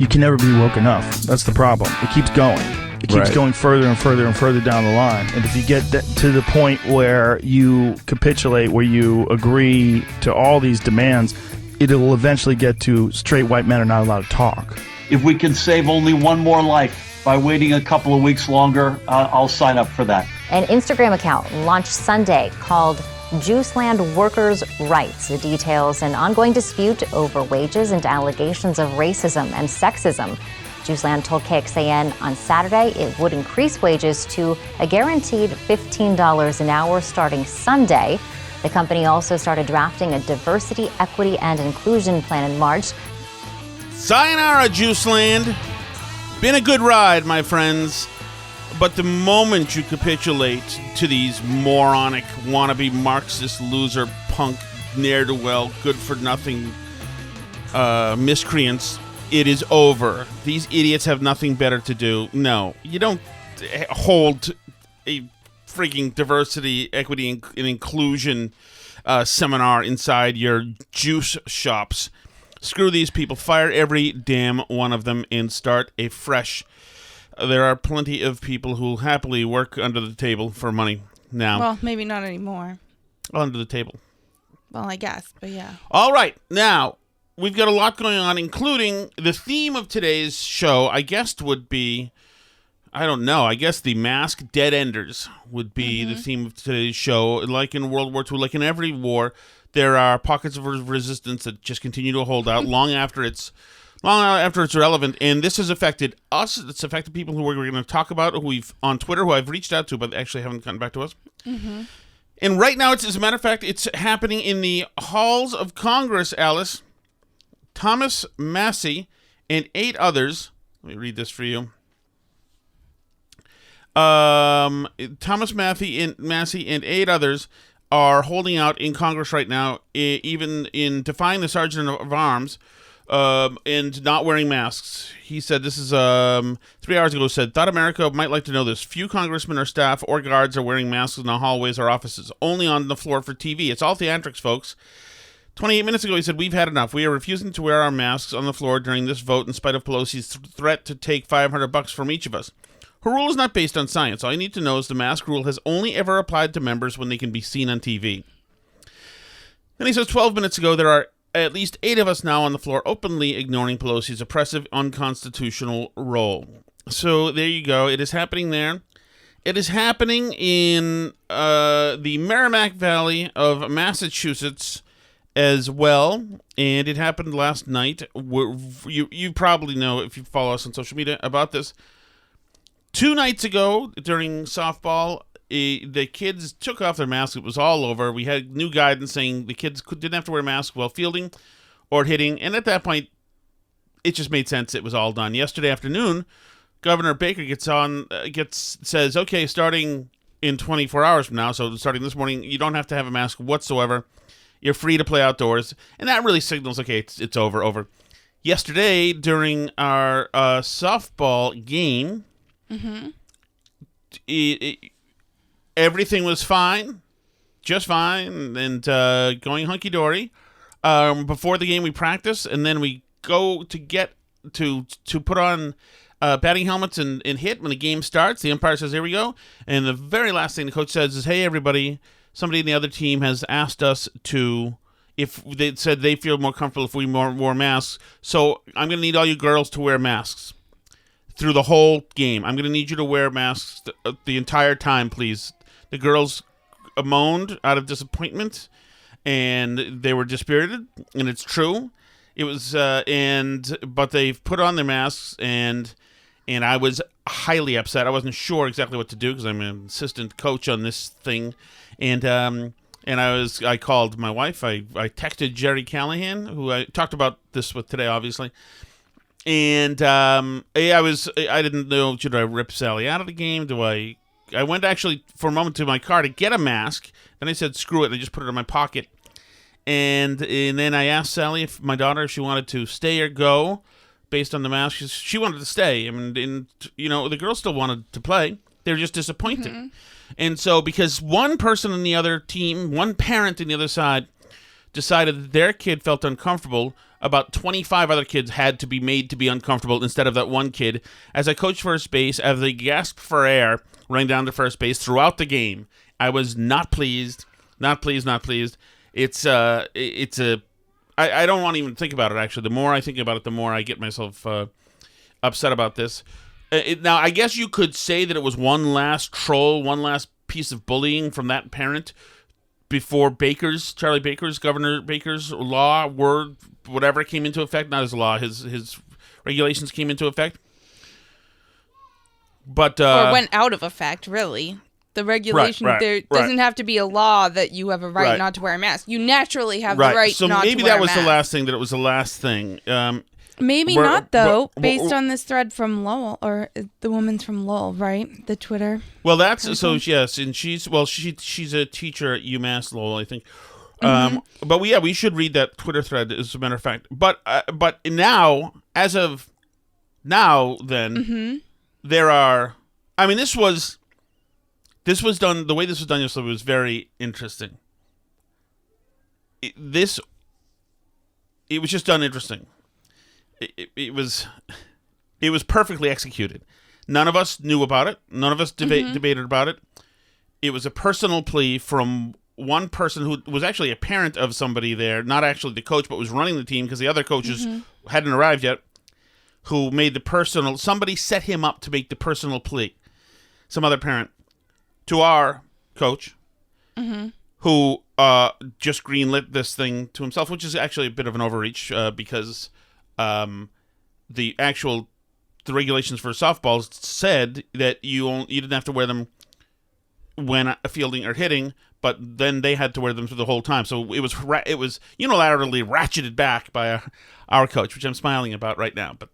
you can never be woke enough. That's the problem. It keeps going. It keeps going further and further and further down the line. And if you get to the point where you capitulate, where you agree to all these demands, it will eventually get to straight white men are not allowed to talk. If we can save only one more life by waiting a couple of weeks longer, I'll sign up for that. An Instagram account launched Sunday called Juiceland Workers' Rights. It details an ongoing dispute over wages and allegations of racism and sexism. Juiceland told KXAN on Saturday it would increase wages to a guaranteed $15 an hour starting Sunday. The company also started drafting a diversity, equity, and inclusion plan in March. Sayonara, Juiceland. Been a good ride, my friends. But the moment you capitulate to these moronic, wannabe Marxist, loser, punk, ne'er-do-well, good-for-nothing miscreants, it is over. These idiots have nothing better to do. No, you don't hold a freaking diversity, equity, and inclusion seminar inside your juice shops. Screw these people. Fire every damn one of them and start afresh. There are plenty of people who happily work under the table for money now. Well, maybe not anymore. Under the table. Well, I guess, but yeah. All right, now we've got a lot going on, including the theme of today's show, I guess would be, I don't know, I guess the masked dead enders would be the theme of today's show. Like in World War II, like in every war, there are pockets of resistance that just continue to hold out long after it's relevant, and this has affected us. It's affected people who we're going to talk about, who we've on Twitter, who I've reached out to, but actually haven't gotten back to us. And right now, as a matter of fact, it's happening in the halls of Congress, Alice. Thomas Massie and 8 others. Let me read this for you. Thomas Massie and 8 others are holding out in Congress right now, even in defying the Sergeant of Arms, and not wearing masks. He said, this is 3 hours ago, said, thought America might like to know this. Few congressmen or staff or guards are wearing masks in the hallways or offices, only on the floor for TV. It's all theatrics, folks. 28 minutes ago, he said, we've had enough. We are refusing to wear our masks on the floor during this vote in spite of Pelosi's threat to take $500 from each of us. Her rule is not based on science. All you need to know is the mask rule has only ever applied to members when they can be seen on TV. Then he says, 12 minutes ago, there are at least 8 of us now on the floor openly ignoring Pelosi's oppressive, unconstitutional role. So there you go. It is happening there. It is happening in the Merrimack Valley of Massachusetts as well, and it happened last night. You probably know, if you follow us on social media, about this. 2 nights ago, during softball, the kids took off their masks. It was all over. We had new guidance saying the kids didn't have to wear masks while fielding or hitting, and at that point, it just made sense. It was all done. Yesterday afternoon, Governor Baker says, okay, starting in 24 hours from now, so starting this morning, you don't have to have a mask whatsoever. You're free to play outdoors, and that really signals, okay, it's over. Yesterday, during our softball game, everything was fine, just fine, and going hunky-dory. Before the game, we practice, and then we go to get to put on batting helmets and hit when the game starts. The umpire says, here we go. And the very last thing the coach says is, hey, everybody, somebody in the other team has asked us if they said they feel more comfortable if we wore masks. So I'm going to need all you girls to wear masks through the whole game. I'm going to need you to wear masks the entire time, please. The girls moaned out of disappointment, and they were dispirited, and it's true. It was, but they've put on their masks, and I was highly upset. I wasn't sure exactly what to do because I'm an assistant coach on this thing, and I called my wife. I texted Jerry Callahan, who I talked about this with today, obviously. And I didn't know, should I rip Sally out of the game? I went actually for a moment to my car to get a mask. Then I said, screw it. I just put it in my pocket. And then I asked Sally, my daughter, if she wanted to stay or go based on the mask. She wanted to stay. I mean, the girls still wanted to play. They were just disappointed. Mm-hmm. And so because one person on the other team, one parent on the other side, decided that their kid felt uncomfortable, about 25 other kids had to be made to be uncomfortable instead of that one kid. As I coached first base, as they gasped for air, running down to first base throughout the game, I was not pleased. Not pleased. I don't want to even think about it, actually. The more I think about it, the more I get myself upset about this. Now, I guess you could say that it was one last troll, one last piece of bullying from that parent before Charlie Baker's, Governor Baker's law, whatever came into effect. Not his law, his regulations came into effect. But or went out of effect, really. The regulation, there doesn't have to be a law that you have a right not to wear a mask. You naturally have the right so not to wear a mask. So maybe that was the last thing, that it was the last thing. Maybe not, though, based on this thread from Lowell, or the woman's from Lowell, right? The Twitter. Well, that's, person. So yes, and she's a teacher at UMass Lowell, I think. But we should read that Twitter thread, as a matter of fact. But now, as of now, then, there are, I mean, this was done, the way this was done yesterday was very interesting. It was just done interesting. It was perfectly executed. None of us knew about it. None of us debated about it. It was a personal plea from one person who was actually a parent of somebody there, not actually the coach, but was running the team because the other coaches hadn't arrived yet, who made somebody set him up to make the personal plea. Some other parent. To our coach, who just greenlit this thing to himself, which is actually a bit of an overreach because the regulations for softballs said that you didn't have to wear them when fielding or hitting, but then they had to wear them through the whole time. So it was unilaterally ratcheted back by our coach, which I'm smiling about right now. But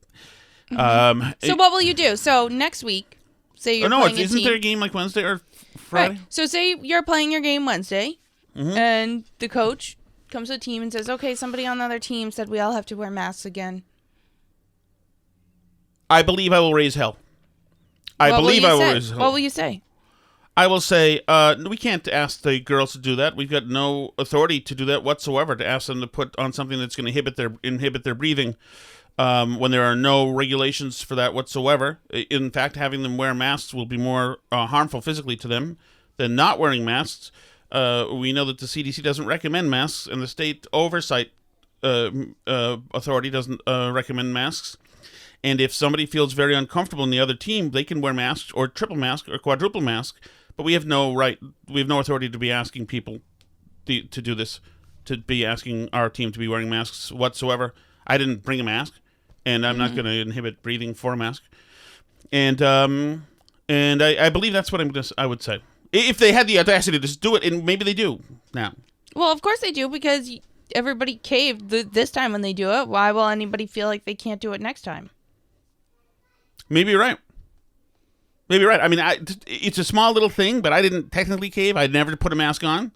so what will you do? So next week, say you're playing a team. Isn't there a game like Wednesday or Friday? Right. So say you're playing your game Wednesday, and the coach comes to the team and says, okay, somebody on the other team said we all have to wear masks again. I believe I will raise hell. What will you say? I will say, we can't ask the girls to do that. We've got no authority to do that whatsoever, to ask them to put on something that's going to inhibit their breathing. When there are no regulations for that whatsoever. In fact, having them wear masks will be more harmful physically to them than not wearing masks. We know that the CDC doesn't recommend masks, and the state oversight authority doesn't recommend masks. And if somebody feels very uncomfortable in the other team, they can wear masks, or triple mask, or quadruple mask. But we have no authority to be asking people to do this, to be asking our team to be wearing masks whatsoever. I didn't bring a mask, and I'm not going to inhibit breathing for a mask. And I believe that's what I would say. If they had the audacity to just do it, and maybe they do now. Well, of course they do, because everybody caved this time when they do it. Why will anybody feel like they can't do it next time? Maybe you're right. I mean, it's a small little thing, but I didn't technically cave. I'd never put a mask on.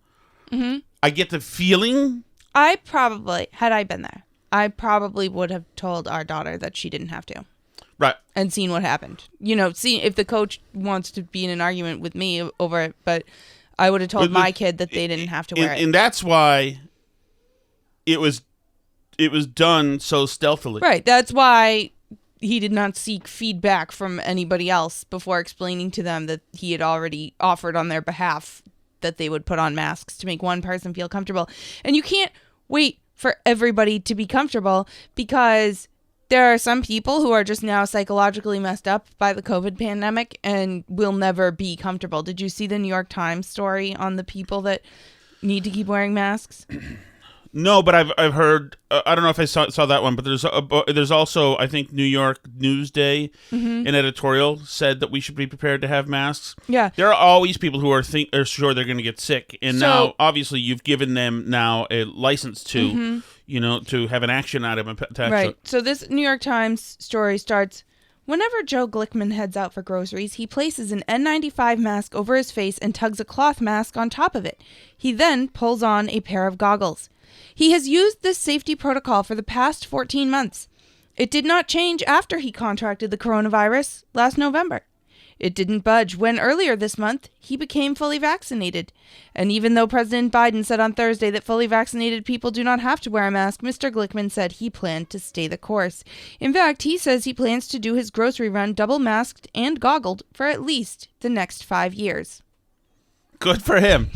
I get the feeling. Had I been there, I probably would have told our daughter that she didn't have to. Right. And seen what happened. See if the coach wants to be in an argument with me over it, but I would have told my kid that they didn't have to wear it. And that's why it was done so stealthily. Right. That's why he did not seek feedback from anybody else before explaining to them that he had already offered on their behalf that they would put on masks to make one person feel comfortable. And you can't wait for everybody to be comfortable, because there are some people who are just now psychologically messed up by the COVID pandemic and will never be comfortable. Did you see the New York Times story on the people that need to keep wearing masks? No, but I've heard. I don't know if I saw that one, but there's also, I think, New York Newsday, an editorial said that we should be prepared to have masks. Yeah, there are always people who are sure they're going to get sick, and now obviously you've given them now a license to, to have an action item attached. Right. So this New York Times story starts. Whenever Joe Glickman heads out for groceries, he places an N95 mask over his face and tugs a cloth mask on top of it. He then pulls on a pair of goggles. He has used this safety protocol for the past 14 months. It did not change after he contracted the coronavirus last November. It didn't budge when earlier this month he became fully vaccinated. And even though President Biden said on Thursday that fully vaccinated people do not have to wear a mask, Mr. Glickman said he planned to stay the course. In fact, he says he plans to do his grocery run double masked and goggled for at least the next 5 years. Good for him.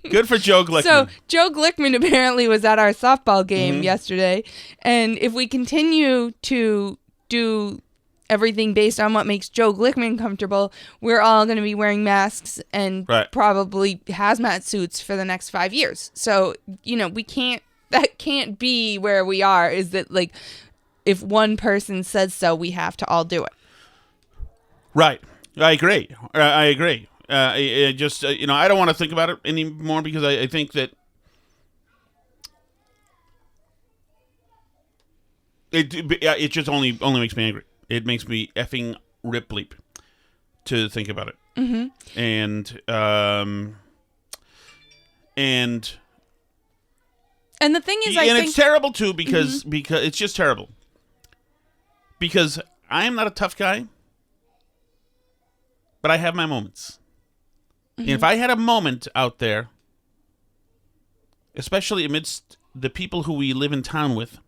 Good for Joe Glickman. So Joe Glickman apparently was at our softball game yesterday. And if we continue to do everything based on what makes Joe Glickman comfortable, we're all going to be wearing masks and probably hazmat suits for the next 5 years. So, that can't be where we are, is that like, if one person says so, we have to all do it. Right. I agree. I just, I don't want to think about it anymore because I think that it just only makes me angry. It makes me effing rip bleep to think about it. Mm-hmm. And the thing is, it's terrible too because it's just terrible. Because I am not a tough guy, but I have my moments. Mm-hmm. And if I had a moment out there, especially amidst the people who we live in town with,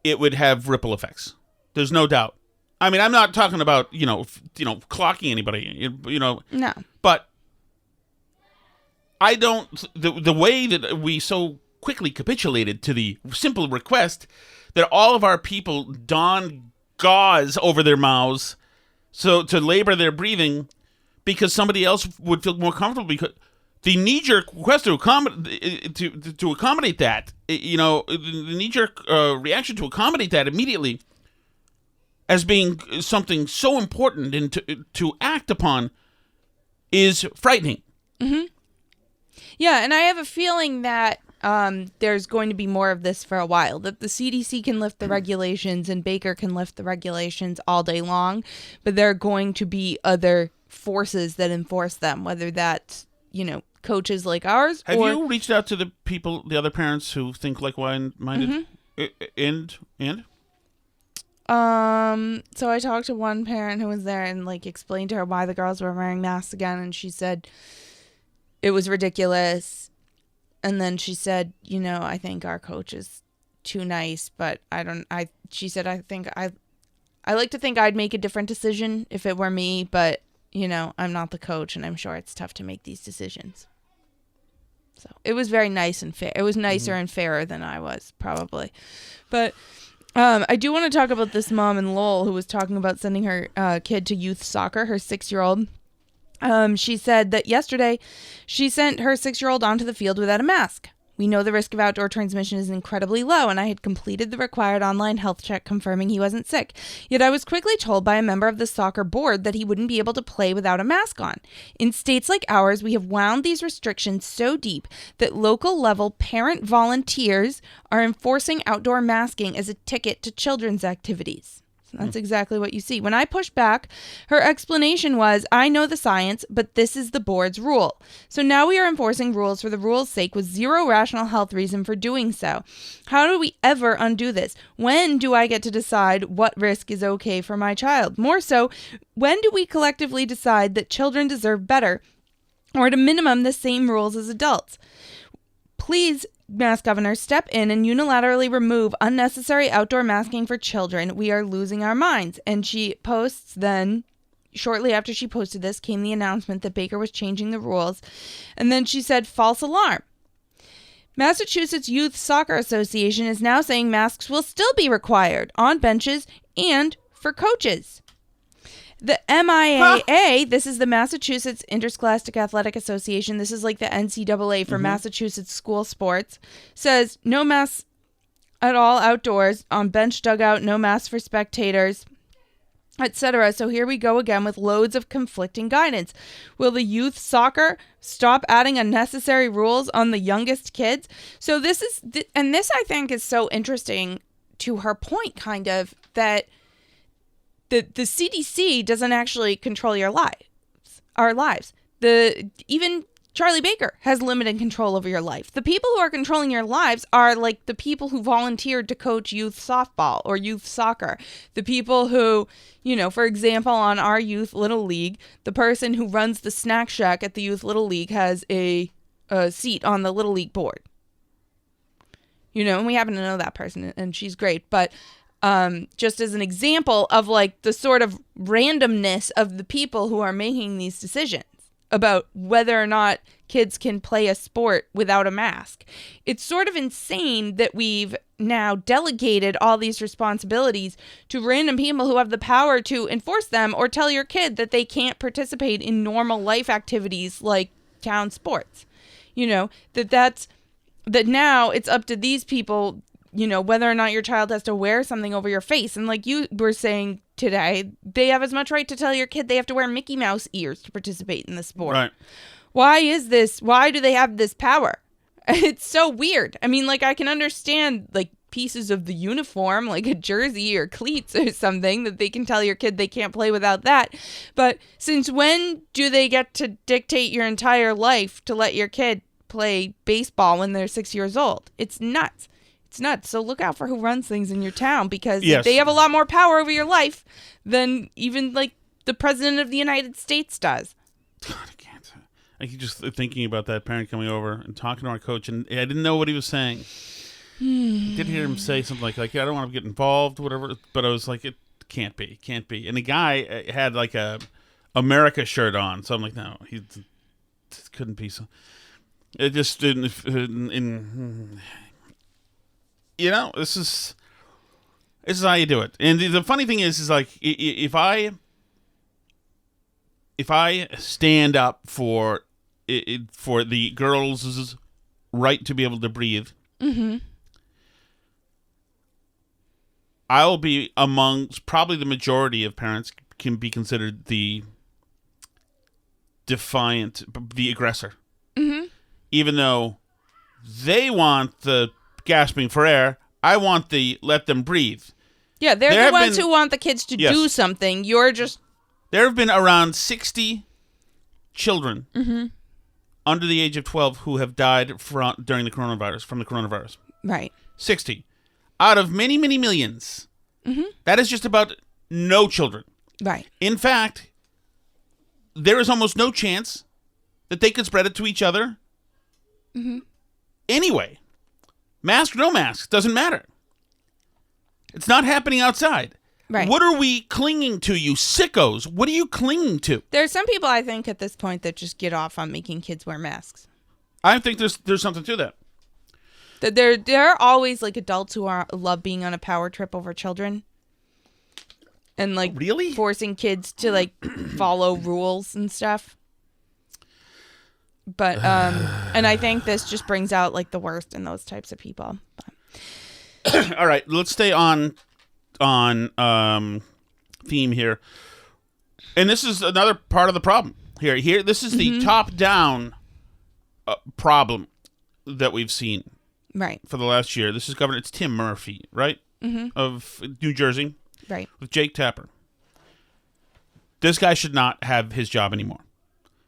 it would have ripple effects. There's no doubt. I mean, I'm not talking about, clocking anybody, No. But I don't, the way that we so quickly capitulated to the simple request that all of our people don gauze over their mouths so to labor their breathing because somebody else would feel more comfortable, because the knee-jerk request to accommodate that, the knee-jerk reaction to accommodate that immediately as being something so important and to act upon is frightening. Mm-hmm. Yeah, and I have a feeling that there's going to be more of this for a while, that the CDC can lift the regulations and Baker can lift the regulations all day long, but there are going to be other forces that enforce them, whether that's, coaches like ours. Have you reached out to the other parents who think like-minded? Mm-hmm. So I talked to one parent who was there and explained to her why the girls were wearing masks again, and she said it was ridiculous. And then she said, I think our coach is too nice, but she said, I like to think I'd make a different decision if it were me, but I'm not the coach and I'm sure it's tough to make these decisions. So it was very nice and fair. It was nicer and fairer than I was, probably. But I do want to talk about this mom in Lowell who was talking about sending her kid to youth soccer, her 6-year-old. She said that yesterday she sent her 6-year-old onto the field without a mask. We know the risk of outdoor transmission is incredibly low, and I had completed the required online health check confirming he wasn't sick. Yet I was quickly told by a member of the soccer board that he wouldn't be able to play without a mask on. In states like ours, we have wound these restrictions so deep that local level parent volunteers are enforcing outdoor masking as a ticket to children's activities. That's exactly what you see. When I pushed back, her explanation was, I know the science, but this is the board's rule. So now we are enforcing rules for the rule's sake with zero rational health reason for doing so. How do we ever undo this? When do I get to decide what risk is okay for my child? More so, when do we collectively decide that children deserve better, or at a minimum, the same rules as adults? Please, Mass Governor, step in and unilaterally remove unnecessary outdoor masking for children. We are losing our minds. And she posts then, shortly after she posted this, came the announcement that Baker was changing the rules. And then she said, false alarm. Massachusetts Youth Soccer Association is now saying masks will still be required on benches and for coaches. The MIAA, this is the Massachusetts Interscholastic Athletic Association, this is like the NCAA for Massachusetts school sports, says no masks at all outdoors, on bench dugout, no masks for spectators, etc. So here we go again with loads of conflicting guidance. Will the youth soccer stop adding unnecessary rules on the youngest kids? So this is, and this I think is so interesting to her point, kind of, that the CDC doesn't actually control our lives. Even Charlie Baker has limited control over your life. The people who are controlling your lives are like the people who volunteered to coach youth softball or youth soccer. The people who, for example, on our youth little league, the person who runs the snack shack at the youth little league has a seat on the little league board. And we happen to know that person, and she's great. But just as an example of like the sort of randomness of the people who are making these decisions about whether or not kids can play a sport without a mask. It's sort of insane that we've now delegated all these responsibilities to random people who have the power to enforce them or tell your kid that they can't participate in normal life activities like town sports. That now it's up to these people, whether or not your child has to wear something over your face. And like you were saying today, they have as much right to tell your kid they have to wear Mickey Mouse ears to participate in the sport. Right. Why is this? Why do they have this power? It's so weird. I mean, like, I can understand like pieces of the uniform, like a jersey or cleats or something, that they can tell your kid they can't play without that. But since when do they get to dictate your entire life to let your kid play baseball when they're 6 years old? It's nuts. It's nuts. So look out for who runs things in your town, because they have a lot more power over your life than even like the president of the United States does. God, I can't. I keep just thinking about that parent coming over and talking to our coach, and I didn't know what he was saying. I did hear him say something like, I don't want to get involved, whatever. But I was like, it can't be. And the guy had like a America shirt on, so I'm like, no, he couldn't be so. It just didn't. This is how you do it. And the funny thing is like, if I stand up for the girls' right to be able to breathe, I'll be amongst probably the majority of parents can be considered the defiant, the aggressor. Even though they want the gasping for air, I want the let them breathe. Yeah, they're the ones who want the kids to do something. You're just... There have been around 60 children under the age of 12 who have died from the coronavirus. Right. 60. Out of many, many millions. That is just about no children. Right. In fact, there is almost no chance that they could spread it to each other. Anyway. Mask, no mask, doesn't matter. It's not happening outside. Right. What are we clinging to, you sickos? What are you clinging to? There are some people, I think, at this point that just get off on making kids wear masks. I think there's something to that. There are always like adults who love being on a power trip over children. And like really forcing kids to like follow rules and stuff. But and I think this just brings out like the worst in those types of people. All right, let's stay on theme here. And this is another part of the problem here. This is the top-down problem that we've seen for the last year. This is Governor. It's Tim Murphy, right, of New Jersey, right, with Jake Tapper. This guy should not have his job anymore.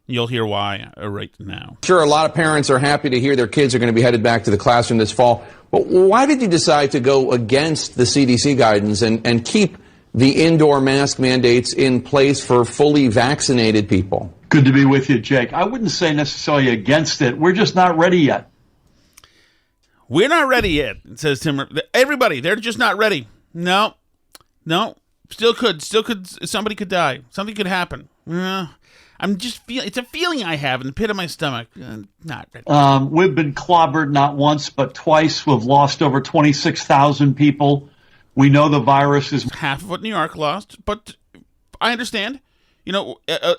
You'll hear why right now. Sure, a lot of parents are happy to hear their kids are going to be headed back to the classroom this fall. But why did you decide to go against the CDC guidance and keep the indoor mask mandates in place for fully vaccinated people? Good to be with you, Jake. I wouldn't say necessarily against it. We're just not ready yet. We're not ready yet, says Tim. Everybody, they're just not ready. No. Still could. Somebody could die. Something could happen. I'm just feeling. It's a feeling I have in the pit of my stomach. Not ready. We've been clobbered not once but twice. We've lost over 26,000 people. We know the virus is half of what New York lost, but I understand.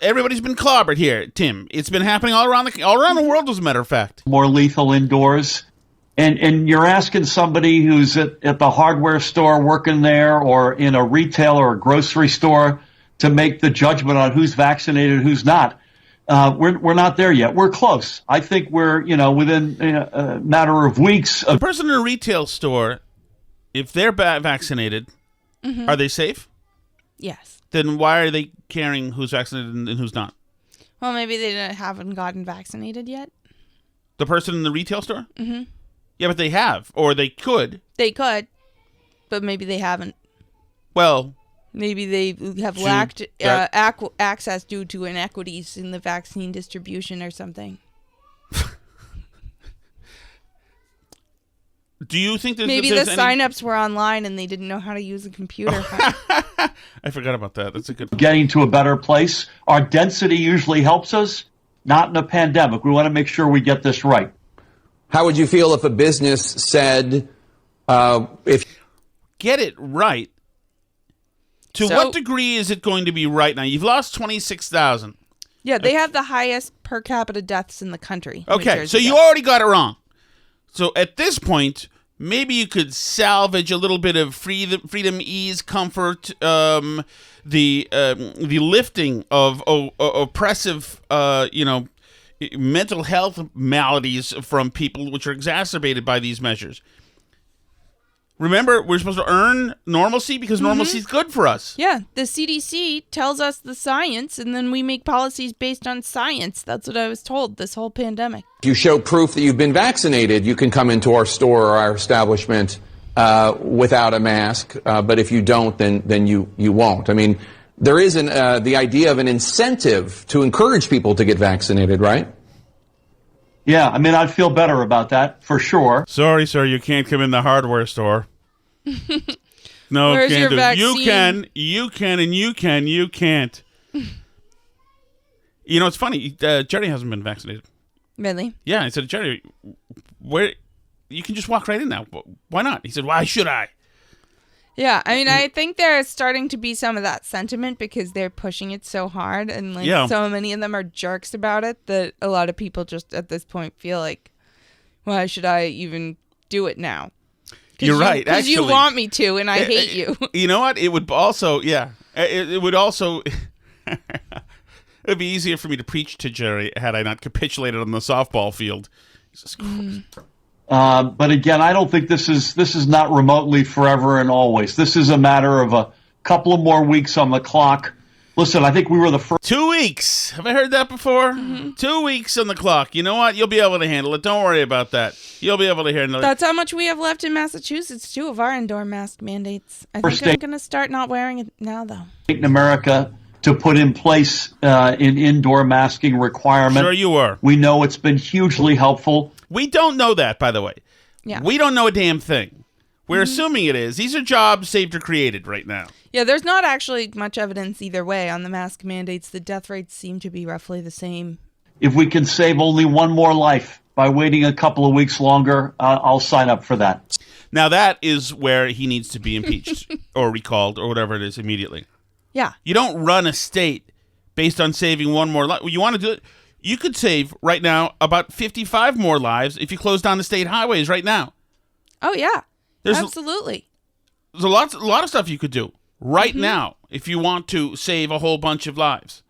Everybody's been clobbered here, Tim. It's been happening all around the world, as a matter of fact. More lethal indoors. And you're asking somebody who's at the hardware store working there or in a retail or a grocery store to make the judgment on who's vaccinated, who's not. We're not there yet. We're close. I think we're, within a matter of weeks. The person in a retail store, if they're vaccinated, are they safe? Yes. Then why are they caring who's vaccinated and who's not? Well, maybe they haven't gotten vaccinated yet. The person in the retail store? Mm-hmm. Yeah, but they have, or they could. They could, but maybe they haven't. Well, maybe they have lacked access due to inequities in the vaccine distribution or something. Do you think maybe the sign-ups were online and they didn't know how to use a computer? I forgot about that. That's a good point. Getting to a better place. Our density usually helps us, not in a pandemic. We want to make sure we get this right. How would you feel if a business said, if... Get it right. To what degree is it going to be right now? You've lost 26,000. Yeah, they have the highest per capita deaths in the country. Okay, so you already got it wrong. So at this point, maybe you could salvage a little bit of freedom, ease, comfort, the lifting of oppressive, mental health maladies from people, which are exacerbated by these measures. Remember, we're supposed to earn normalcy because normalcy is good for us. Yeah, the CDC tells us the science, and then we make policies based on science. That's what I was told this whole pandemic. If you show proof that you've been vaccinated, you can come into our store or our establishment without a mask. But if you don't, then you won't. I mean, there is the idea of an incentive to encourage people to get vaccinated, right? Yeah, I mean, I'd feel better about that, for sure. Sorry, sir, you can't come in the hardware store. No, where's can't your do. vaccine? You can, and you can't. You know, it's funny. Jerry hasn't been vaccinated. Really? Yeah, I said, Jerry, where you can just walk right in now. Why not? He said, why should I? Yeah, I mean, I think there's starting to be some of that sentiment because they're pushing it so hard, and so many of them are jerks about it that a lot of people just at this point feel like, why should I even do it now? You're right. Because you want me to, and I hate you. You know what? It would also, it would also. It'd be easier for me to preach to Jerry had I not capitulated on the softball field. Jesus Christ. But again, I don't think this is not remotely forever and always. This is a matter of a couple of more weeks on the clock. Listen, I think we were the first. 2 weeks. Have I heard that before? 2 weeks on the clock. You know what? You'll be able to handle it. Don't worry about that. You'll be able to handle it. That's how much we have left in Massachusetts, too, of our indoor mask mandates. I think I'm going to start not wearing it now, though. In America to put in place an indoor masking requirement. Sure you were. We know it's been hugely helpful. We don't know that, by the way. Yeah. We don't know a damn thing. We're assuming it is. These are jobs saved or created right now. Yeah, there's not actually much evidence either way on the mask mandates. The death rates seem to be roughly the same. If we can save only one more life by waiting a couple of weeks longer, I'll sign up for that. Now that is where he needs to be impeached or recalled or whatever it is immediately. Yeah. You don't run a state based on saving one more life. You want to do it? You could save right now about 55 more lives if you close down the state highways right now. Oh, yeah. Absolutely. There's a lot of stuff you could do right now if you want to save a whole bunch of lives.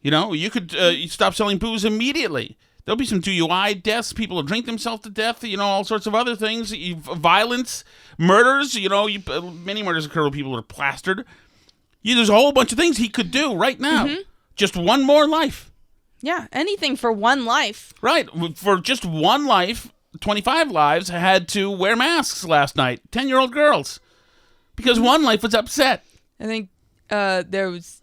You know, you could you stop selling booze immediately. There'll be some DUI deaths. People will drink themselves to death. You know, all sorts of other things. Violence, murders. You know, many murders occur when people are plastered. There's a whole bunch of things he could do right now. Just one more life. Yeah, anything for one life. Right. For just one life, 25 lives had to wear masks last night. 10-year-old girls. Because one life was upset. I think there was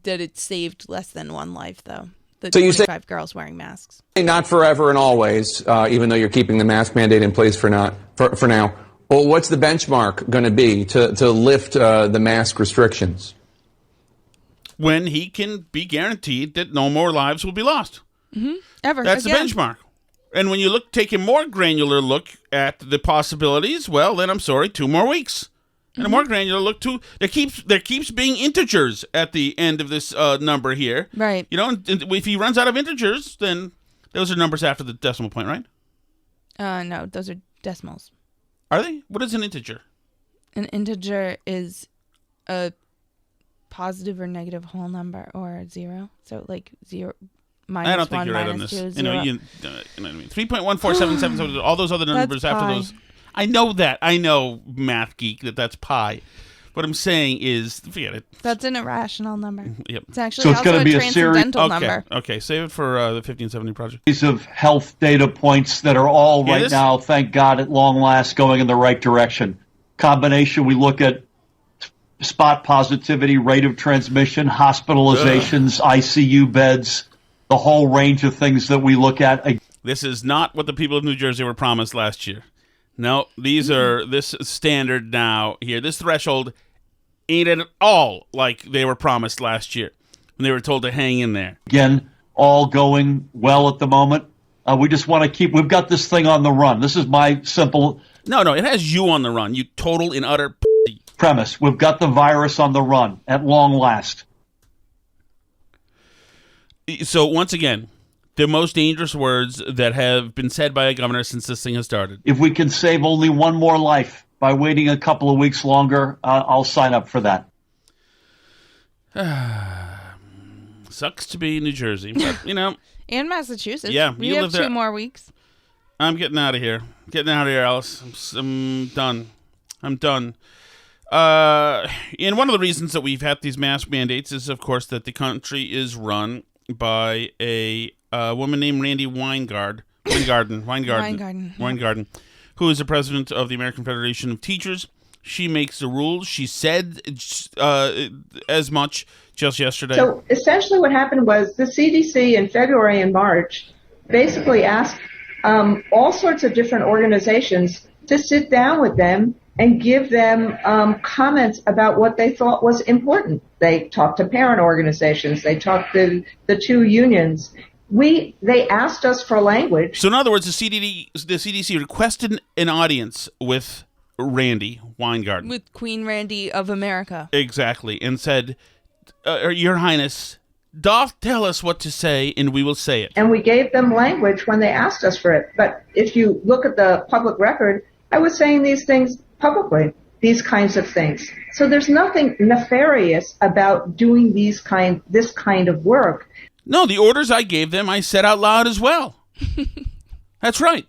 that it saved less than one life, though. The so 25 girls wearing masks. Not forever and always, even though you're keeping the mask mandate in place for now. Well, what's the benchmark going to be to lift the mask restrictions? When he can be guaranteed that no more lives will be lost. Ever. That's again. the benchmark. And when you take a more granular look at the possibilities, well, then I'm sorry, 2 more weeks. And a more granular look too. There keeps being integers at the end of this number here. Right. You know, and if he runs out of integers, then those are numbers after the decimal point, right? No, those are decimals. Are they? What is an integer? An integer is a positive or negative whole number or zero. So like 0 minus 1 I don't think you're right on this. 2, You know what I mean? 3.1477, all those other numbers after pi. those. I know that. I know, math geek, that's pi. What I'm saying is, forget it. That's an irrational number. Yep. It's actually So it's also gonna a be a series- transcendental Okay. number. Okay. Save it for the 1570 project. These of health data points that are all Yeah, right this- now, thank God, at long last, going in the right direction. Combination, we look at spot positivity, rate of transmission, hospitalizations, ICU beds, the whole range of things that we look at. This is not what the people of New Jersey were promised last year. No, these are this standard now here. This threshold ain't at all like they were promised last year when they were told to hang in there. Again, all going well at the moment. We just want to keep, we've got this thing on the run. This is my simple No, it has you on the run. You total and utter premise. We've got the virus on the run at long last. So once again, the most dangerous words that have been said by a governor since this thing has started. If we can save only one more life by waiting a couple of weeks longer, I'll sign up for that. Sucks to be New Jersey, but And Massachusetts. Yeah, we you have live there. 2 more weeks. I'm getting out of here. Alice. I'm done. I'm done. And one of the reasons that we've had these mask mandates is, of course, that the country is run by a woman named Randy Weingarten, who is the president of the American Federation of Teachers. She makes the rules. She said as much just yesterday. So essentially what happened was the CDC in February and March basically asked all sorts of different organizations to sit down with them and give them comments about what they thought was important. They talked to parent organizations. They talked to the 2 unions. They asked us for language. So in other words, the CDC requested an audience with Randy Weingarten. With Queen Randy of America. Exactly. And said, Your Highness, doth tell us what to say, and we will say it. And we gave them language when they asked us for it. But if you look at the public record, I was saying these things publicly, these kinds of things. So there's nothing nefarious about doing this kind of work. No, the orders I gave them, I said out loud as well. That's right.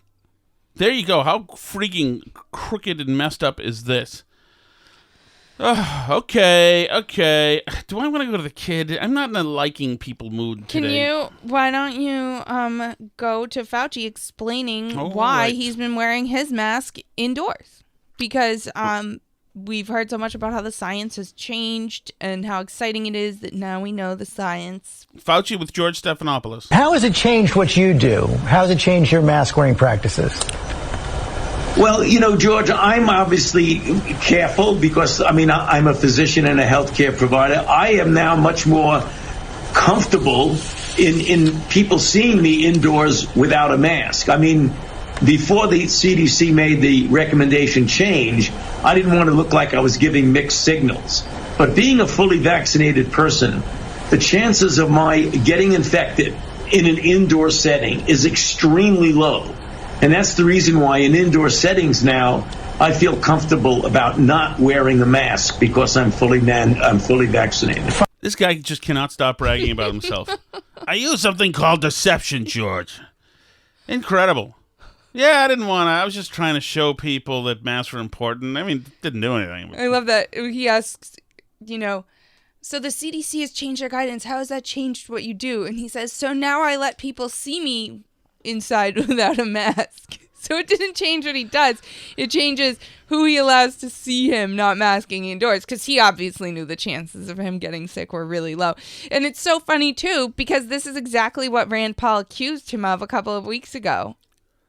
There you go. How freaking crooked and messed up is this? Okay. Do I want to go to the kid? I'm not in a liking people mood today. Why don't you go to Fauci explaining why he's been wearing his mask indoors? Because we've heard so much about how the science has changed and how exciting it is that now we know the science. Fauci with George Stephanopoulos. How has it changed what you do? How has it changed your mask wearing practices? Well, George, I'm obviously careful because, I'm a physician and a healthcare provider. I am now much more comfortable in people seeing me indoors without a mask. Before the CDC made the recommendation change, I didn't want to look like I was giving mixed signals. But being a fully vaccinated person, the chances of my getting infected in an indoor setting is extremely low. And that's the reason why in indoor settings now, I feel comfortable about not wearing a mask because I'm fully vaccinated. This guy just cannot stop bragging about himself. I use something called deception, George. Incredible. Yeah, I didn't want to. I was just trying to show people that masks were important. Didn't do anything. I love that. He asks, so the CDC has changed their guidance. How has that changed what you do? And he says, so now I let people see me inside without a mask. So it didn't change what he does. It changes who he allows to see him not masking indoors, because he obviously knew the chances of him getting sick were really low. And it's so funny, too, because this is exactly what Rand Paul accused him of a couple of weeks ago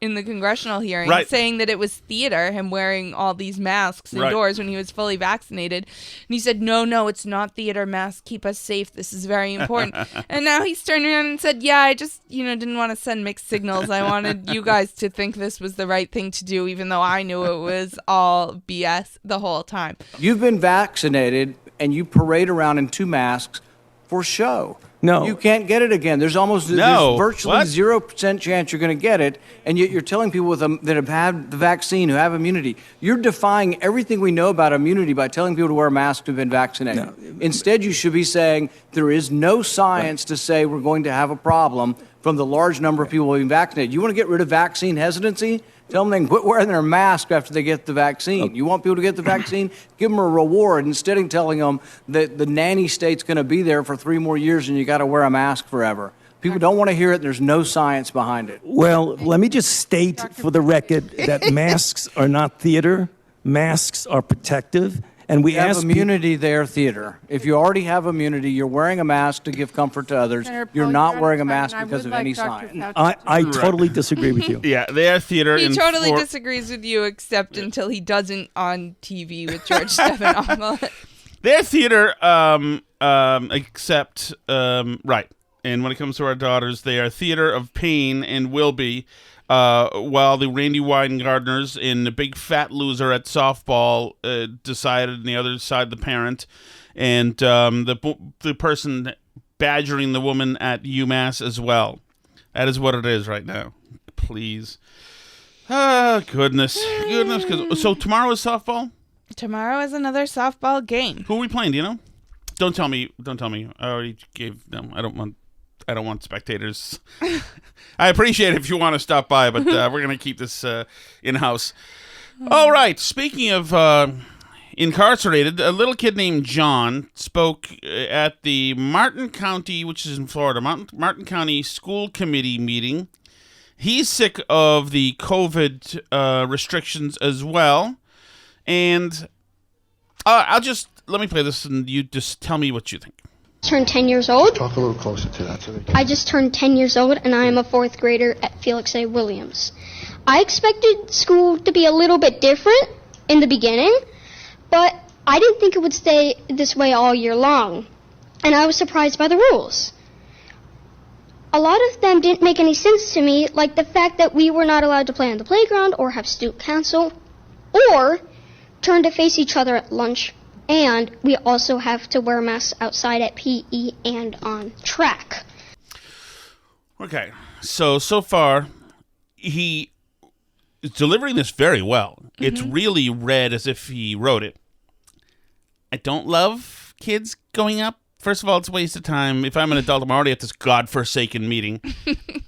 in the congressional hearing, right, saying that it was theater, him wearing all these masks indoors when he was fully vaccinated. And he said, no, it's not theater. Masks keep us safe. This is very important. And now he's turned around and said, yeah, I just, didn't want to send mixed signals. I wanted you guys to think this was the right thing to do, even though I knew it was all BS the whole time. You've been vaccinated and you parade around in 2 masks for show. No. You can't get it again. There's virtually 0% chance you're going to get it, and yet you're telling people that have had the vaccine, who have immunity. You're defying everything we know about immunity by telling people to wear a mask who've been vaccinated. No. Instead, you should be saying there is no science to say we're going to have a problem from the large number of people being vaccinated. You want to get rid of vaccine hesitancy? Tell them they can quit wearing their mask after they get the vaccine. You want people to get the vaccine? Give them a reward instead of telling them that the nanny state's going to be there for 3 more years and you got to wear a mask forever. People don't want to hear it. There's no science behind it. Well, let me just state for the record that masks are not theater. Masks are protective. And we have immunity there, theater. If you already have immunity, you're wearing a mask to give comfort to others. You're not wearing a mask because of any science. I totally disagree with you. Yeah, they are theater. He totally disagrees with you, except until he doesn't on TV with George Stephanopoulos. They're theater, except, right. And when it comes to our daughters, they are theater of pain and will be. While the Randy Weingartners and the big fat loser at softball decided on the other side, the parent, and the person badgering the woman at UMass as well. That is what it is right now. Please. Goodness. So tomorrow is softball? Tomorrow is another softball game. Who are we playing? Do you know? Don't tell me. I already gave them. I don't want spectators. I appreciate it if you want to stop by, but we're going to keep this in-house. All right. Speaking of incarcerated, a little kid named John spoke at the Martin County, which is in Florida, Martin County School Committee meeting. He's sick of the COVID restrictions as well. And let me play this and you just tell me what you think. Turned 10 years old. Talk a little closer to that. I just turned 10 years old, and I am a 4th grader at Felix A. Williams. I expected school to be a little bit different in the beginning, but I didn't think it would stay this way all year long, and I was surprised by the rules. A lot of them didn't make any sense to me, like the fact that we were not allowed to play on the playground or have student council, or turn to face each other at lunch. And we also have to wear masks outside at PE and on track. Okay, so far, he is delivering this very well. Mm-hmm. It's really read as if he wrote it. I don't love kids going up. First of all, it's a waste of time. If I'm an adult, I'm already at this godforsaken meeting.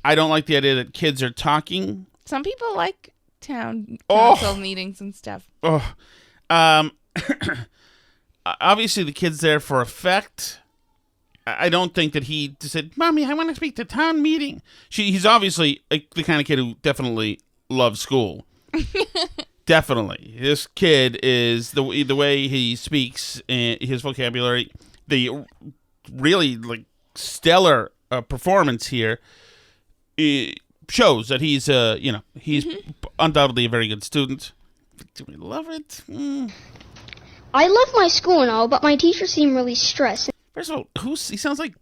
I don't like the idea that kids are talking. Some people like town council meetings and stuff. Obviously, the kid's there for effect. I don't think that he said, "Mommy, I want to speak to town meeting." He's obviously the kind of kid who definitely loves school. Definitely. This kid is, the way he speaks, his vocabulary, the really stellar performance here shows that he's undoubtedly a very good student. Do we love it? I love my school and all, but my teachers seem really stressed. First of all, he sounds like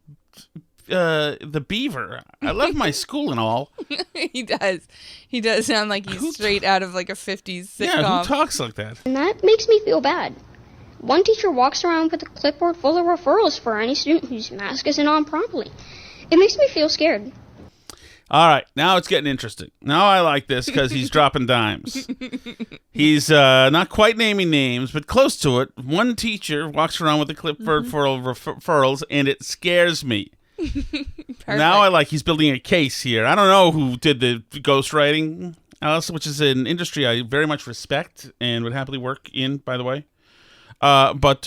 the Beaver. I love my school and all. He does. He does sound like he's straight out of like a 50s sitcom. Yeah, who talks like that? And that makes me feel bad. One teacher walks around with a clipboard full of referrals for any student whose mask isn't on properly. It makes me feel scared. All right, now it's getting interesting. Now I like this because he's dropping dimes. He's not quite naming names, but close to it. One teacher walks around with a clipboard full of referrals, and it scares me. Now he's building a case here. I don't know who did the ghostwriting, Alice, which is an industry I very much respect and would happily work in, by the way. But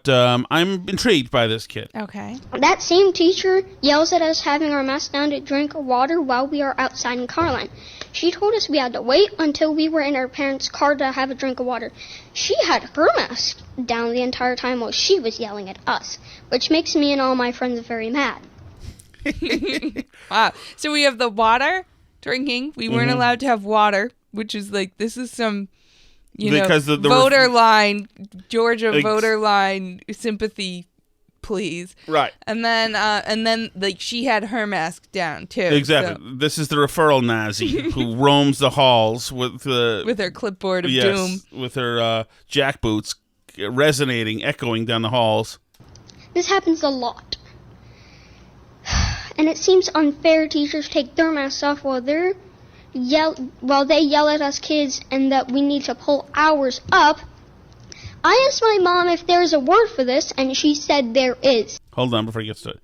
I'm intrigued by this kid. Okay. That same teacher yells at us having our masks down to drink water while we are outside in Carline. She told us we had to wait until we were in our parents' car to have a drink of water. She had her mask down the entire time while she was yelling at us, which makes me and all my friends very mad. Wow. So we have the water drinking. We weren't allowed to have water, which is this is some... because the voter line, Georgia voter line sympathy, please. Right. And then she had her mask down too. Exactly. So. This is the referral Nazi who roams the halls with her clipboard of doom, with her jackboots resonating, echoing down the halls. This happens a lot, and it seems unfair. Teachers take their masks off while they yell at us kids and that we need to pull ours up. I asked my mom if there's a word for this, and she said there is. Hold on before he gets to it.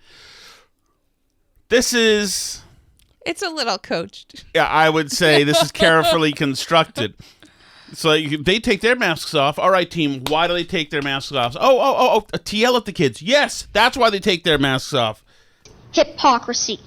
This is It's a little coached. Yeah, I would say this is carefully constructed. So they take their masks off. All right, team, why do they take their masks off? To yell at the kids. Yes, that's why they take their masks off. Hypocrisy.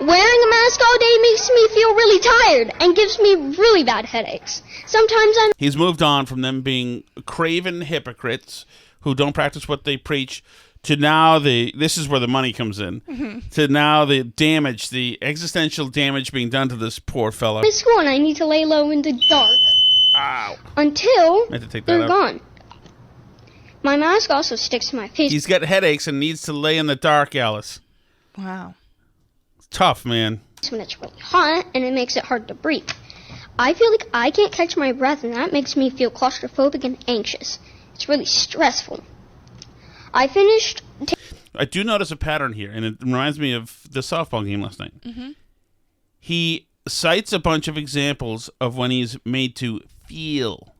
Wearing a mask all day makes me feel really tired and gives me really bad headaches. Sometimes He's moved on from them being craven hypocrites who don't practice what they preach to now this is where the money comes in, to now the existential damage being done to this poor fella. I'm in school and I need to lay low in the dark. Ow. Until I have to take that they're out. gone. My mask also sticks to my face. He's got headaches and needs to lay in the dark, Alice. Wow. It's tough, man. When it's really hot and it makes it hard to breathe. I feel like I can't catch my breath and that makes me feel claustrophobic and anxious. It's really stressful. I finished... I do notice a pattern here, and it reminds me of the softball game last night. Mm-hmm. He cites a bunch of examples of when he's made to feel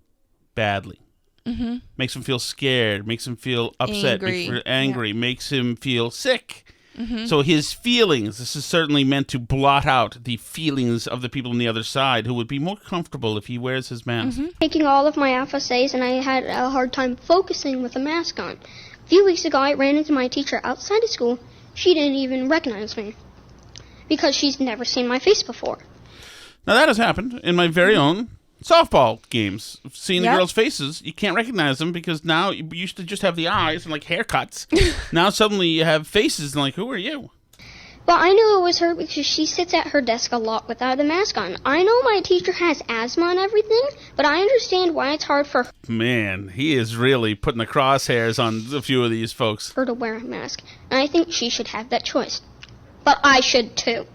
badly. Mm-hmm. Makes him feel scared, makes him feel upset, angry, makes him feel sick. Mm-hmm. So his feelings, this is certainly meant to blot out the feelings of the people on the other side who would be more comfortable if he wears his mask. Taking all of my FSAs and I had a hard time focusing with a mask on. A few weeks ago I ran into my teacher outside of school. She didn't even recognize me because she's never seen my face before. Now that has happened in my very own softball games. Seeing the girls' faces, you can't recognize them because now you used to just have the eyes and like haircuts. Now suddenly you have faces and like, who are you? But I knew it was her because she sits at her desk a lot without a mask on. I know my teacher has asthma and everything, but I understand why it's hard for Man, he is really putting the crosshairs on a few of these folks. her to wear a mask. And I think she should have that choice. But I should too.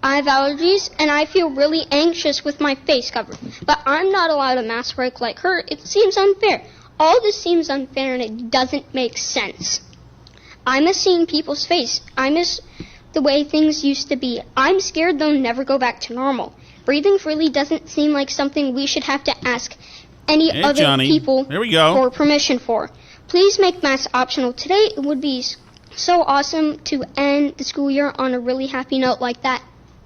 I have allergies, and I feel really anxious with my face covered. But I'm not allowed a mask break like her. It seems unfair. All this seems unfair, and it doesn't make sense. I miss seeing people's face. I miss the way things used to be. I'm scared they'll never go back to normal. Breathing freely doesn't seem like something we should have to ask any other people for permission for. Please make masks optional. Today it would be so awesome to end the school year on a really happy note like that.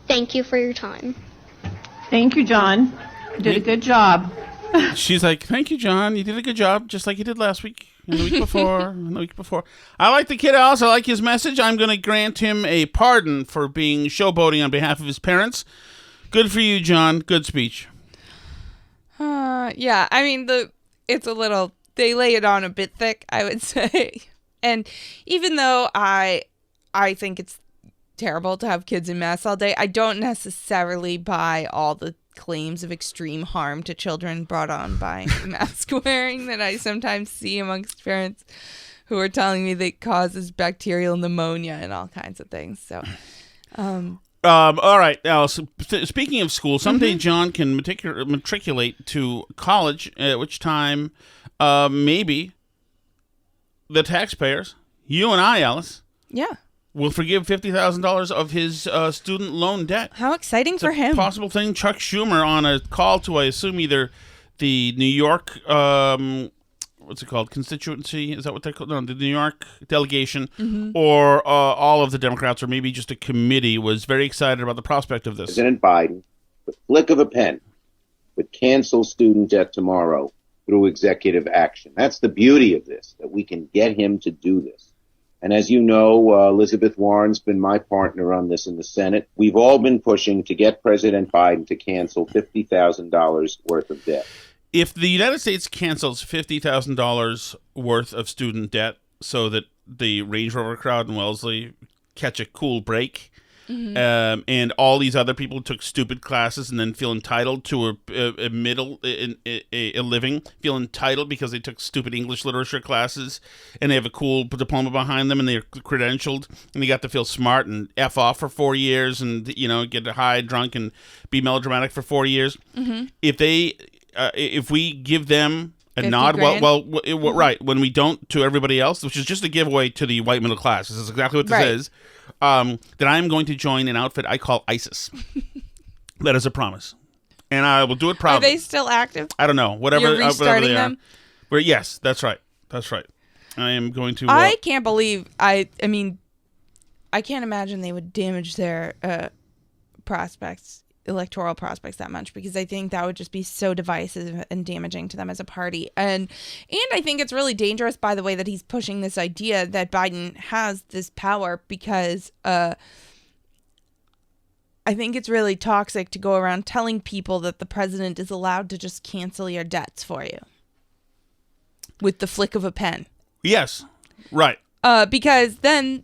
Thank you for your time. Thank you, John. You did a good job. She's like, thank you, John. You did a good job, just like you did last week, and the week before, and the week before. I like the kid. I also like his message. I'm going to grant him a pardon for being showboating on behalf of his parents. Good for you, John. Good speech. Yeah, I mean, it's a little, they lay it on a bit thick, I would say. And even though I think it's terrible to have kids in masks all day, I don't necessarily buy all the claims of extreme harm to children brought on by mask wearing that I sometimes see amongst parents who are telling me that it causes bacterial pneumonia and all kinds of things. So, all right. Now, speaking of school, someday John can matriculate to college, at which time maybe the taxpayers, you and I, Alice, will forgive $50,000 of his student loan debt. How exciting for him. Possible thing. Chuck Schumer on a call to, I assume, either the New York, what's it called, constituency? Is that what they're called? No, the New York delegation, or all of the Democrats, or maybe just a committee, was very excited about the prospect of this. President Biden, with the flick of a pen, would cancel student debt tomorrow through executive action. That's the beauty of this, that we can get him to do this. And as you know, Elizabeth Warren's been my partner on this in the Senate. We've all been pushing to get President Biden to cancel $50,000 worth of debt. If the United States cancels $50,000 worth of student debt so that the Range Rover crowd in Wellesley catch a cool break, and all these other people took stupid classes and then feel entitled to a living, feel entitled because they took stupid English literature classes and they have a cool diploma behind them and they're credentialed and they got to feel smart and F off for 4 years and, get high, drunk, and be melodramatic for 4 years. If we give them a nod, right, when we don't to everybody else, which is just a giveaway to the white middle class, this is exactly what this is, then I am going to join an outfit I call ISIS. That is a promise. And I will do it proudly. Are they still active? I don't know. Whatever, You're restarting them? Yes, that's right. That's right. I am going to... I can't believe... I mean, I can't imagine they would damage their electoral prospects that much, because I think that would just be so divisive and damaging to them as a party. And I think it's really dangerous, by the way, that he's pushing this idea that Biden has this power, because I think it's really toxic to go around telling people that the president is allowed to just cancel your debts for you with the flick of a pen. Yes, right. Because then,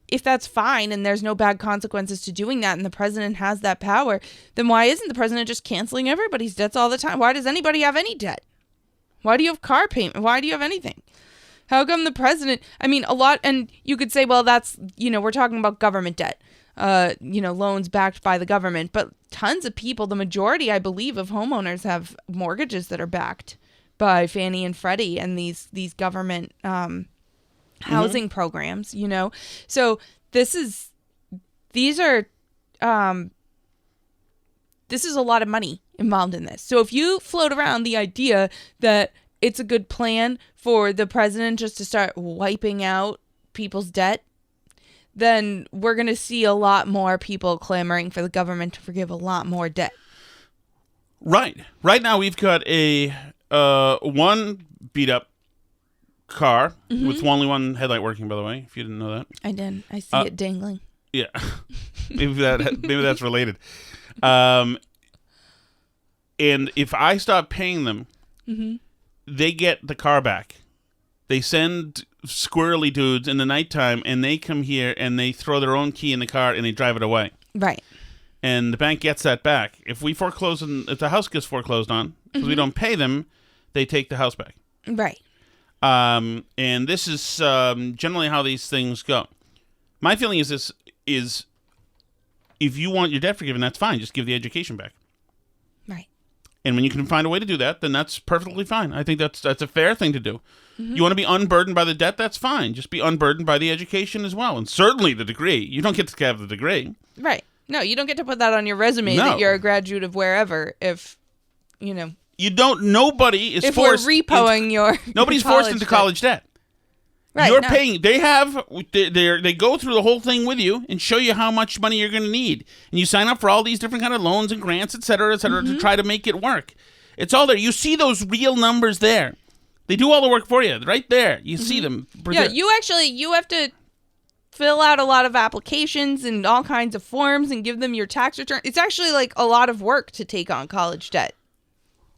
if that's fine and there's no bad consequences to doing that, and the president has that power, then why isn't the president just canceling everybody's debts all the time? Why does anybody have any debt? Why do you have car payment? Why do you have anything? How come the president, I mean, a lot, and you could say, well, that's, we're talking about government debt, loans backed by the government, but tons of people, the majority, I believe, of homeowners have mortgages that are backed by Fannie and Freddie and these government housing programs, So this is a lot of money involved in this. So if you float around the idea that it's a good plan for the president just to start wiping out people's debt, then we're going to see a lot more people clamoring for the government to forgive a lot more debt. Right. Right now we've got a one beat up car with only one headlight working, by the way, if you didn't know that. I did. I see it dangling. Yeah. maybe that's related. And if I stop paying them, they get the car back. They send squirrely dudes in the nighttime, and they come here and they throw their own key in the car and they drive it away. Right. And the bank gets that back. If we foreclose, if the house gets foreclosed on, because we don't pay them, they take the house back. Right. And this is generally how these things go. My feeling is this is, if you want your debt forgiven, that's fine. Just give the education back. Right. And when you can find a way to do that, then that's perfectly fine. I think that's a fair thing to do. You want to be unburdened by the debt, that's fine. Just be unburdened by the education as well. And certainly the degree. You don't get to have the degree. Right. No, you don't get to put that on your resume that you're a graduate of wherever if, You don't, nobody is forced. If we're repoing your nobody's forced into college debt. Right, You're paying. They go through the whole thing with you and show you how much money you're going to need, and you sign up for all these different kind of loans and grants, et cetera, to try to make it work. It's all there. You see those real numbers there. They do all the work for you right there. You see them. Yeah, you have to fill out a lot of applications and all kinds of forms and give them your tax return. It's actually like a lot of work to take on college debt.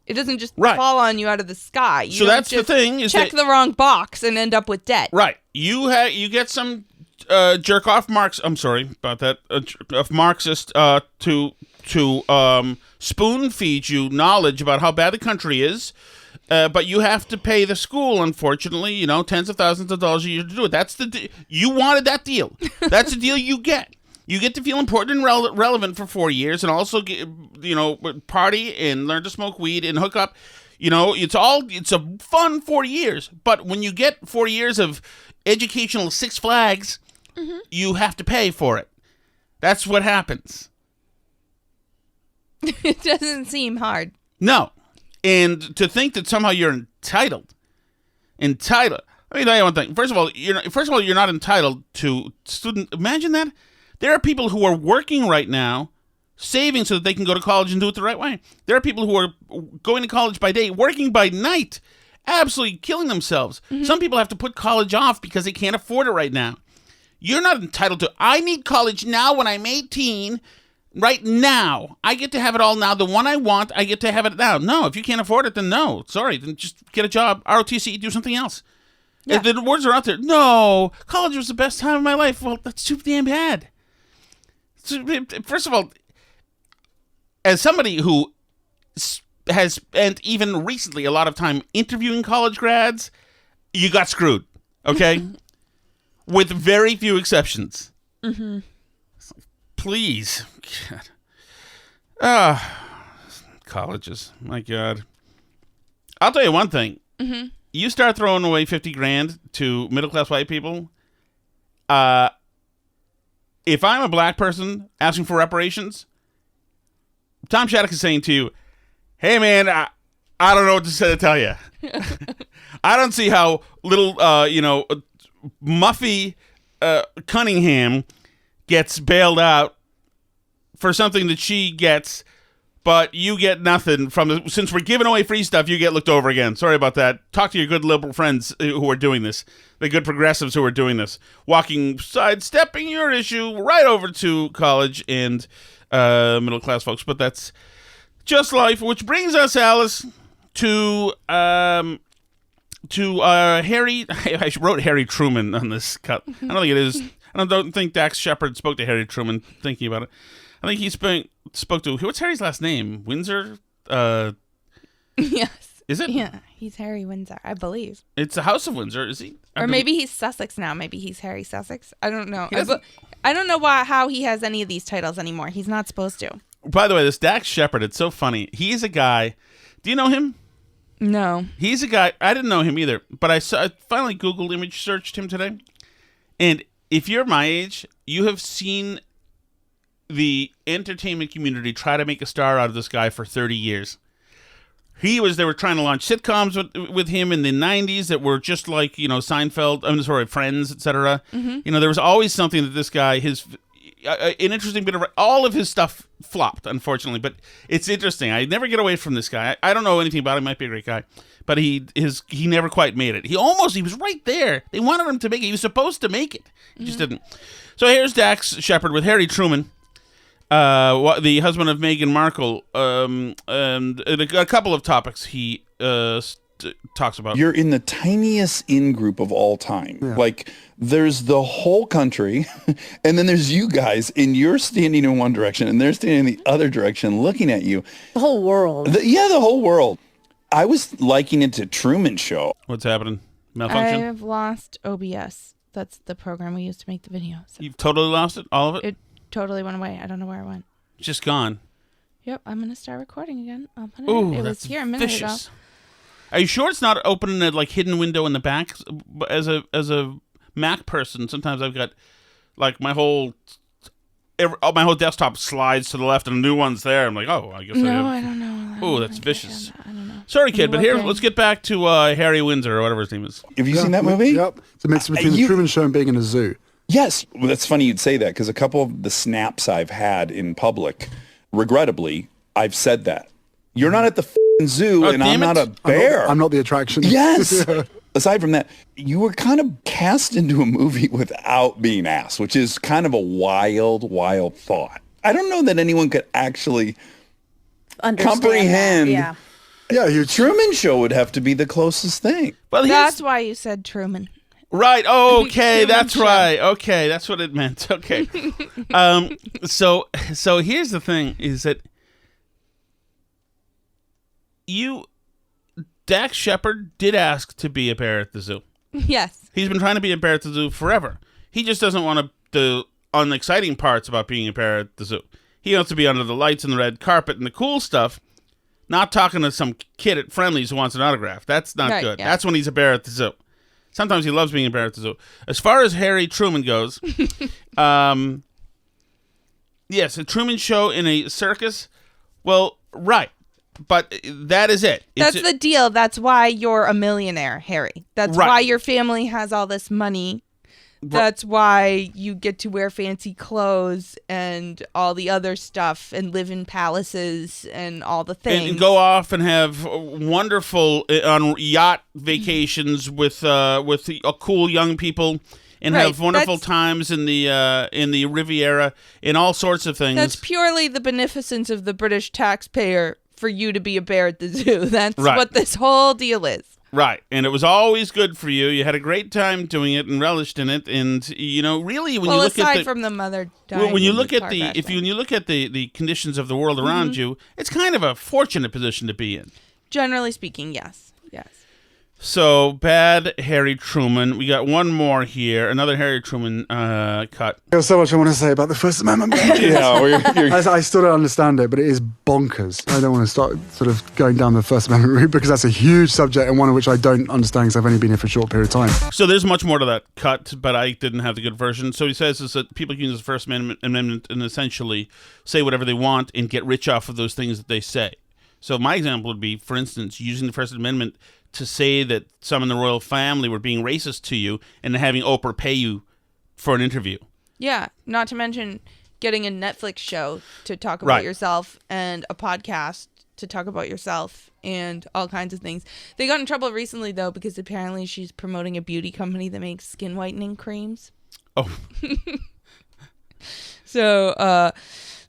It doesn't just fall on you out of the sky. You so that's the thing. Is check the wrong box and end up with debt. Right. You get some jerk off Marx. I'm sorry about that. Of Marxist to spoon feed you knowledge about how bad the country is. But you have to pay the school, unfortunately, tens of thousands of dollars a year to do it. That's you wanted that deal. That's the deal you get. You get to feel important and relevant for 4 years, and also party and learn to smoke weed and hook up. It's a fun 4 years. But when you get 4 years of educational Six Flags, you have to pay for it. That's what happens. It doesn't seem hard. No. And to think that somehow you're entitled. Let me tell you one thing. First of all, you're not entitled to student. Imagine that. There are people who are working right now, saving so that they can go to college and do it the right way. There are people who are going to college by day, working by night, absolutely killing themselves. Some people have to put college off because they can't afford it right now. You're not entitled to, I need college now when I'm 18. Right now, I get to have it all now. The one I want, I get to have it now. No, if you can't afford it, then no. Sorry, then just get a job. ROTC, do something else. Yeah. The words are out there. No, college was the best time of my life. Well, that's too damn bad. So, first of all, as somebody who has spent even recently a lot of time interviewing college grads, you got screwed, okay? With very few exceptions. Please. God. Colleges. My God. I'll tell you one thing. You start throwing away $50,000 to middle-class white people, if I'm a black person asking for reparations, Tom Shattuck is saying to you, hey, man, I don't know what to tell you. I don't see how little, Muffy Cunningham gets bailed out for something that she gets, but you get nothing from it. Since we're giving away free stuff, you get looked over again. Sorry about that. Talk to your good liberal friends who are doing this, the good progressives who are doing this, sidestepping your issue right over to college and middle class folks. But that's just life, which brings us, Alice, to Harry. I wrote Harry Truman on this cut. I don't think it is. I don't think Dax Shepard spoke to Harry Truman. Thinking about it, I think he spoke to, what's Harry's last name? Windsor? Yes. Is it? Yeah, he's Harry Windsor, I believe. It's the House of Windsor, is he? Or maybe he's Sussex now. Maybe he's Harry Sussex. I don't know. I don't know how he has any of these titles anymore. He's not supposed to. By the way, this Dax Shepard, it's so funny. He's a guy. Do you know him? No. He's a guy. I didn't know him either, but I finally Google image searched him today. And if you're my age, you have seen the entertainment community try to make a star out of this guy for 30 years. They were trying to launch sitcoms with him in the 90s that were just like, Seinfeld, Friends, etc. Mm-hmm. There was always something that this guy, an interesting bit of, all of his stuff flopped, unfortunately, but it's interesting. I never get away from this guy. I don't know anything about him. He might be a great guy, but he never quite made it. He was right there. They wanted him to make it. He was supposed to make it. He just didn't. So here's Dax Shepard with Harry Truman, the husband of Meghan Markle, and a couple of topics he talks about. You're in the tiniest in-group of all time. Yeah. Like, there's the whole country, and then there's you guys, and you're standing in one direction, and they're standing in the other direction looking at you. The whole world. The whole world. I was liking it to Truman Show. What's happening? Malfunction? I've lost OBS. That's the program we use to make the videos. So. You've totally lost it? All of it? It totally went away. I don't know where it went. It's just gone. Yep, I'm going to start recording again. I'll put it was here a minute ago. Are you sure it's not open in a hidden window in the back? As a Mac person, sometimes I've got my whole desktop slides to the left and a new one's there. I'm like, oh, I guess I don't know. Oh, that's vicious. I don't know. Sorry, kid, but let's get back to Harry Windsor or whatever his name is. Have you seen that movie? Yep. It's a mix between the Truman Show and being in a zoo. Yes. Well, that's funny you'd say that, because a couple of the snaps I've had in public, regrettably, I've said that. You're not at the zoo, and I'm not a bear. I'm not the attraction. Yes. Aside from that, you were kind of cast into a movie without being asked, which is kind of a wild, wild thought. I don't know that anyone could actually comprehend. That. Yeah, Truman Show would have to be the closest thing. Well, that's why you said Truman. Right. Oh, okay. That's right. Okay. That's what it meant. Okay. So here's the thing is that Dax Shepard did ask to be a bear at the zoo. Yes. He's been trying to be a bear at the zoo forever. He just doesn't want the unexciting parts about being a bear at the zoo. He wants to be under the lights and the red carpet and the cool stuff, not talking to some kid at Friendly's who wants an autograph. That's not good. Yeah. That's when he's a bear at the zoo. Sometimes he loves being a bear at the zoo. As far as Harry Truman goes, yes, a Truman Show in a circus. Well, right. But that is it. That's the deal. That's why you're a millionaire, Harry. That's why your family has all this money. That's why you get to wear fancy clothes and all the other stuff and live in palaces and all the things. And go off and have wonderful on yacht vacations with cool young people and have wonderful times in the Riviera and all sorts of things. That's purely the beneficence of the British taxpayer for you to be a bear at the zoo. That's what this whole deal is. Right, and it was always good for you. You had a great time doing it and relished in it, and really, when you look aside from the mother dying, when you look at when you look at the conditions of the world around you, it's kind of a fortunate position to be in. Generally speaking, yes. So, bad Harry Truman. We got one more here, another Harry Truman cut. There's so much I want to say about the First Amendment. I still don't understand it, but it is bonkers. I don't want to start sort of going down the First Amendment route because that's a huge subject and one of which I don't understand because I've only been here for a short period of time. So there's much more to that cut, but I didn't have the good version. So he says is that people can use the First Amendment and essentially say whatever they want and get rich off of those things that they say. So my example would be, for instance, using the First Amendment to say that some in the royal family were being racist to you and having Oprah pay you for an interview. Yeah, not to mention getting a Netflix show to talk about yourself and a podcast to talk about yourself and all kinds of things. They got in trouble recently, though, because apparently she's promoting a beauty company that makes skin whitening creams. Oh. So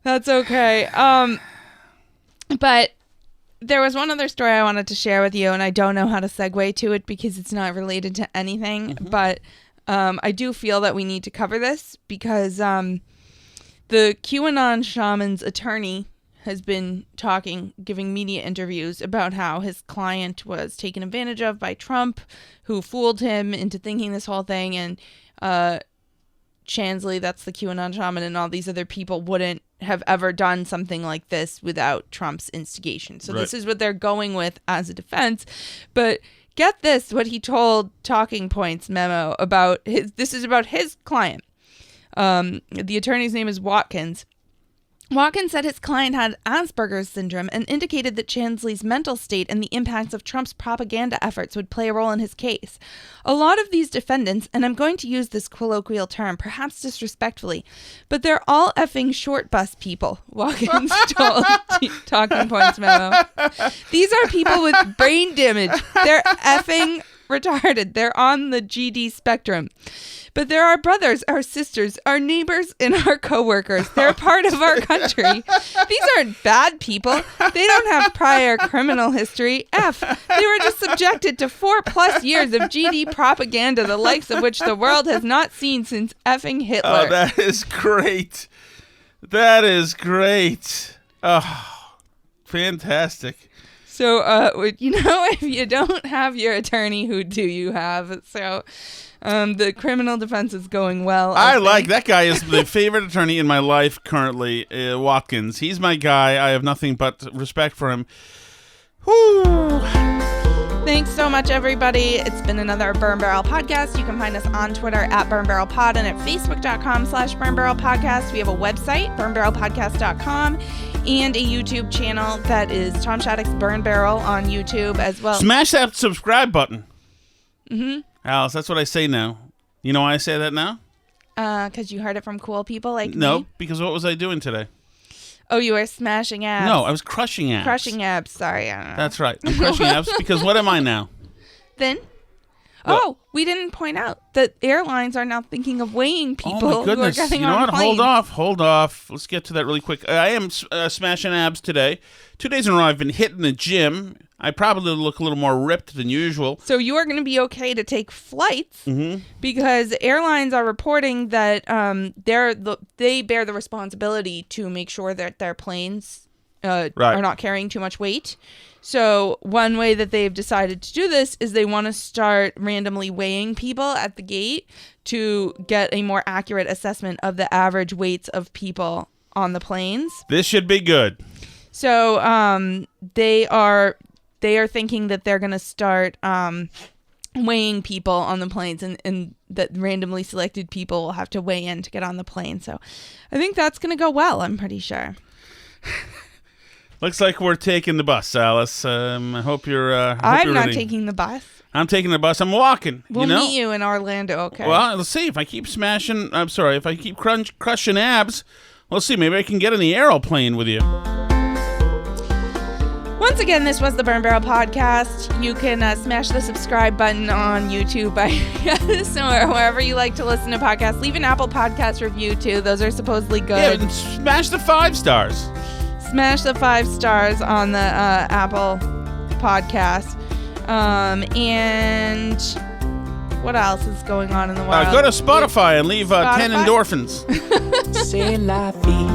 that's okay. But there was one other story I wanted to share with you, and I don't know how to segue to it because it's not related to anything. Mm-hmm. But I do feel that we need to cover this because the QAnon shaman's attorney has been giving media interviews about how his client was taken advantage of by Trump, who fooled him into thinking this whole thing, and Chansley, that's the QAnon shaman, and all these other people wouldn't have ever done something like this without Trump's instigation. So This is what they're going with as a defense. But get this, what he told Talking Points memo about this is about his client. The attorney's name is Watkins. Watkins said his client had Asperger's syndrome and indicated that Chansley's mental state and the impacts of Trump's propaganda efforts would play a role in his case. A lot of these defendants, and I'm going to use this colloquial term, perhaps disrespectfully, but they're all effing short bus people, Watkins told Talking Points memo. These are people with brain damage. They're effing retarded. They're on the GD spectrum. But they're our brothers, our sisters, our neighbors, and our coworkers. They're part of our country. These aren't bad people. They don't have prior criminal history. They were just subjected to 4+ years of GD propaganda, the likes of which the world has not seen since effing Hitler. Oh, that is great. That is great. Oh, fantastic. So, if you don't have your attorney, who do you have? So, the criminal defense is going well. I like that guy is the favorite attorney in my life currently, Watkins. He's my guy. I have nothing but respect for him. Whew. Thanks so much, everybody. It's been another Burn Barrel podcast. You can find us on Twitter at Burn Barrel Pod and at Facebook.com/Burn Barrel Podcast. We have a website, burnbarrelpodcast.com, and a YouTube channel that is Tom Shattuck's Burn Barrel on YouTube as well. Smash that subscribe button. Mm-hmm. Alice, that's what I say now. You know why I say that now? Because you heard it from cool people like me? No, because what was I doing today? Oh, you were smashing abs. No, I was crushing abs. Crushing abs, sorry. I don't know. That's right. I'm crushing abs because what am I now? Thin? What? Oh, we didn't point out that airlines are now thinking of weighing people oh my goodness. who are getting you know on what? planes. Hold off. Let's get to that really quick. I am smashing abs today. 2 days in a row I've been hitting the gym. I probably look a little more ripped than usual. So you are going to be okay to take flights because airlines are reporting that they bear the responsibility to make sure that their planes are not carrying too much weight. So one way that they've decided to do this is they want to start randomly weighing people at the gate to get a more accurate assessment of the average weights of people on the planes. This should be good. So they are thinking that they're going to start weighing people on the planes and that randomly selected people will have to weigh in to get on the plane. So I think that's going to go well, I'm pretty sure. Looks like we're taking the bus, Alice. I hope you're I'm not taking the bus. I'm taking the bus. I'm walking. We'll meet you in Orlando, okay? Well, let's see. If I keep if I keep crushing abs, we'll see. Maybe I can get in the aeroplane with you. Once again, this was the Burn Barrel Podcast. You can smash the subscribe button on YouTube, or wherever you like to listen to podcasts. Leave an Apple Podcast review, too. Those are supposedly good. Yeah, smash the 5 stars. Smash the 5 stars on the Apple Podcast. And what else is going on in the world? Go to Spotify and leave 10 endorphins. C'est la vie.